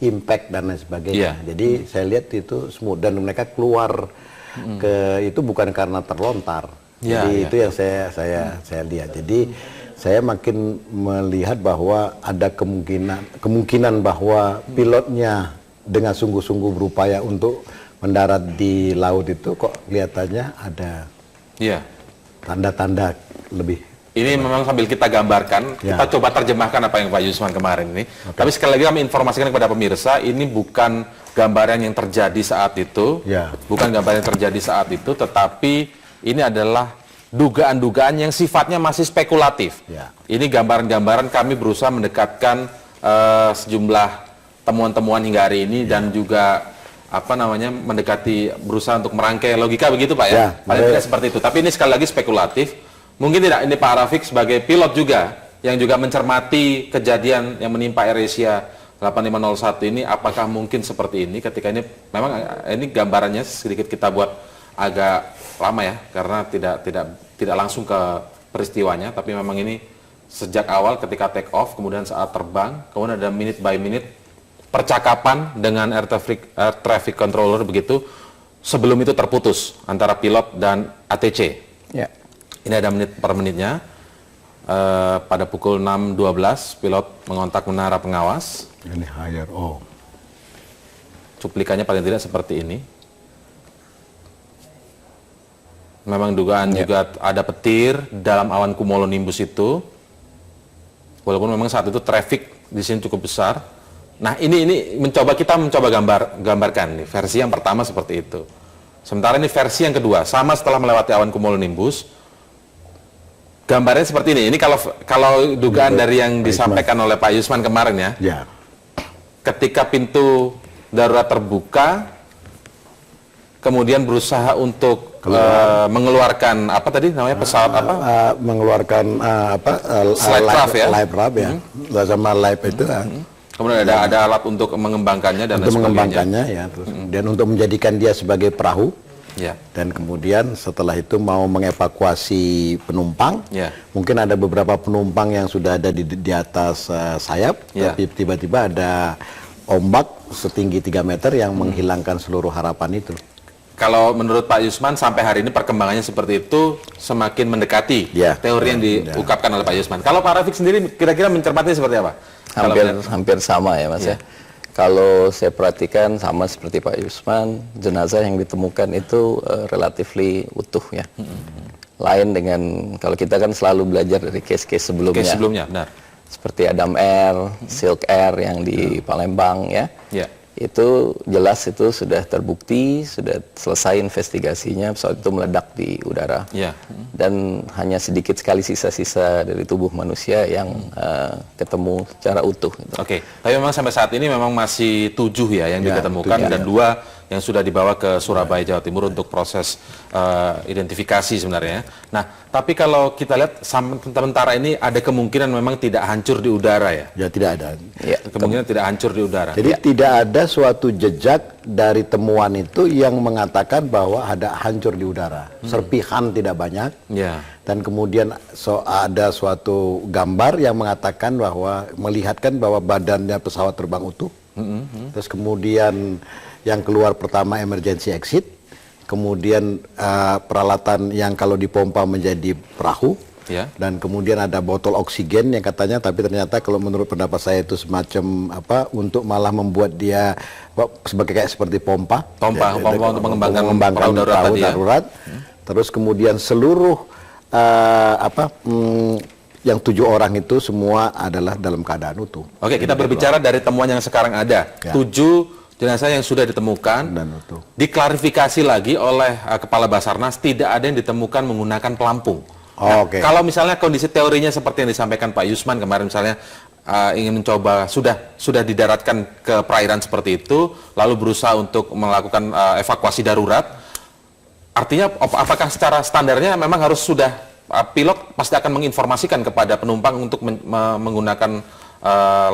impact dan lain sebagainya. Jadi saya lihat itu smooth dan mereka keluar ke itu bukan karena terlontar. Jadi itu yang saya lihat. Jadi saya makin melihat bahwa ada kemungkinan bahwa pilotnya dengan sungguh-sungguh berupaya untuk mendarat di laut itu kok kelihatannya ada tanda-tanda lebih. Ini memang sambil kita gambarkan, kita coba terjemahkan apa yang Pak Yusman kemarin ini. Tapi sekali lagi kami informasikan kepada pemirsa, ini bukan gambaran yang terjadi saat itu, bukan gambaran yang terjadi saat itu, tetapi ini adalah dugaan-dugaan yang sifatnya masih spekulatif. Ini gambaran-gambaran kami berusaha mendekatkan sejumlah temuan-temuan hingga hari ini dan juga berusaha untuk merangkai logika begitu Pak ya? Paling tidak seperti itu. Tapi ini sekali lagi spekulatif. Mungkin tidak, ini Pak Rafiq sebagai pilot juga yang juga mencermati kejadian yang menimpa AirAsia 8501 ini, apakah mungkin seperti ini ketika ini memang ini gambarannya sedikit kita buat agak lama ya, karena tidak langsung ke peristiwanya, tapi memang ini sejak awal ketika take off, kemudian saat terbang, kemudian ada minute by minute percakapan dengan air traffic controller begitu, sebelum itu terputus antara pilot dan ATC. Ini ada menit per menitnya. Pada pukul 6.12 pilot mengontak menara pengawas. Ini higher Cuplikannya paling tidak seperti ini. Memang dugaan juga ada petir dalam awan cumulonimbus itu. Walaupun memang saat itu traffic di sini cukup besar. Nah, ini kita mencoba gambarkan nih, versi yang pertama seperti itu. Sementara ini versi yang kedua, sama setelah melewati awan cumulonimbus. Gambarnya seperti ini. Ini kalau dugaan dari yang disampaikan oleh Pak Yusman kemarin ya. Ketika pintu darurat terbuka, kemudian berusaha untuk mengeluarkan apa tadi namanya pesawat apa? Mengeluarkan live raft ya. Sama live itu. Kemudian ada alat untuk mengembangkannya dan untuk mengembangkannya terus dan untuk menjadikan dia sebagai perahu. Dan kemudian setelah itu mau mengevakuasi penumpang, mungkin ada beberapa penumpang yang sudah ada di atas sayap, tapi tiba-tiba ada ombak setinggi 3 meter yang menghilangkan seluruh harapan itu. Kalau menurut Pak Yusman sampai hari ini perkembangannya seperti itu semakin mendekati teori yang diungkapkan oleh Pak Yusman. Kalau Pak Rafiq sendiri kira-kira mencermatinya seperti apa? Hampir sama ya Mas ya. Kalau saya perhatikan sama seperti Pak Yusman, jenazah yang ditemukan itu relatively utuh ya. Lain dengan kalau kita kan selalu belajar dari case-case sebelumnya. Case sebelumnya, benar. Seperti Adam Air, Silk Air yang di Palembang ya. Itu jelas itu sudah terbukti, sudah selesai investigasinya, pesawat itu meledak di udara. Dan hanya sedikit sekali sisa-sisa dari tubuh manusia yang ketemu secara utuh. Oke, tapi memang sampai saat ini memang masih 7 ya yang diketemukan dan 2 yang sudah dibawa ke Surabaya, Jawa Timur untuk proses identifikasi sebenarnya. Nah, tapi kalau kita lihat sementara ini ada kemungkinan memang tidak hancur di udara ya? Ya, tidak ada. Kemungkinan tidak hancur di udara. Jadi tidak ada suatu jejak dari temuan itu yang mengatakan bahwa ada hancur di udara. Serpihan tidak banyak. Dan kemudian ada suatu gambar yang mengatakan bahwa melihatkan bahwa badannya pesawat terbang utuh. Terus kemudian yang keluar pertama emergency exit, kemudian peralatan yang kalau dipompa menjadi perahu, dan kemudian ada botol oksigen yang katanya, tapi ternyata kalau menurut pendapat saya itu semacam untuk malah membuat dia seperti pompa untuk mengembangkan perahu darurat. Terus kemudian seluruh yang 7 orang itu semua adalah dalam keadaan utuh. Oke, kita berbicara dari temuan yang sekarang ada. 7 jenazah yang sudah ditemukan dan utuh. Diklarifikasi lagi oleh Kepala Basarnas, tidak ada yang ditemukan menggunakan pelampung. Kalau misalnya kondisi teorinya seperti yang disampaikan Pak Yusman kemarin, misalnya ingin mencoba sudah didaratkan ke perairan seperti itu, lalu berusaha untuk melakukan evakuasi darurat, artinya apakah secara standarnya memang harus sudah pilot pasti akan menginformasikan kepada penumpang untuk menggunakan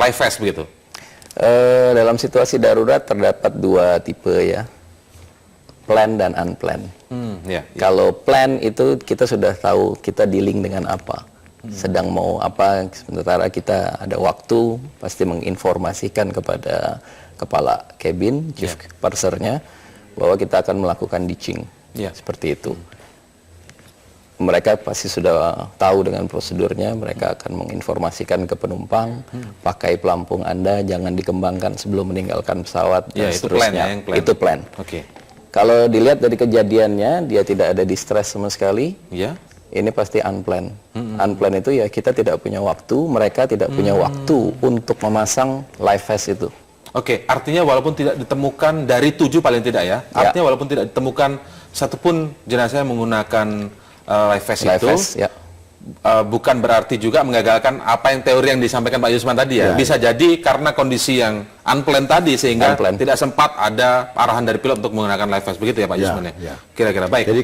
live vest begitu? Dalam situasi darurat terdapat 2 tipe ya, plan dan unplanned. Kalau plan itu kita sudah tahu kita dealing dengan apa, sedang mau apa, sementara kita ada waktu pasti menginformasikan kepada kepala cabin, chief pursernya, bahwa kita akan melakukan ditching. Seperti itu. Mereka pasti sudah tahu dengan prosedurnya, mereka akan menginformasikan ke penumpang, pakai pelampung Anda, jangan dikembangkan sebelum meninggalkan pesawat, dan seterusnya. Itu plan. Kalau dilihat dari kejadiannya, dia tidak ada distress sama sekali, ini pasti unplanned. Unplanned itu ya kita tidak punya waktu, mereka tidak punya waktu untuk memasang live vest itu. Artinya walaupun tidak ditemukan dari 7 paling tidak ya, artinya walaupun tidak ditemukan satupun jenazah yang menggunakan live vest itu, bukan berarti juga menggagalkan apa yang teori yang disampaikan Pak Yusman tadi ya. Bisa jadi karena kondisi yang unplanned tadi sehingga tidak sempat ada arahan dari pilot untuk menggunakan live vest, begitu ya Pak Yusman ya. Kira-kira baik. Jadi,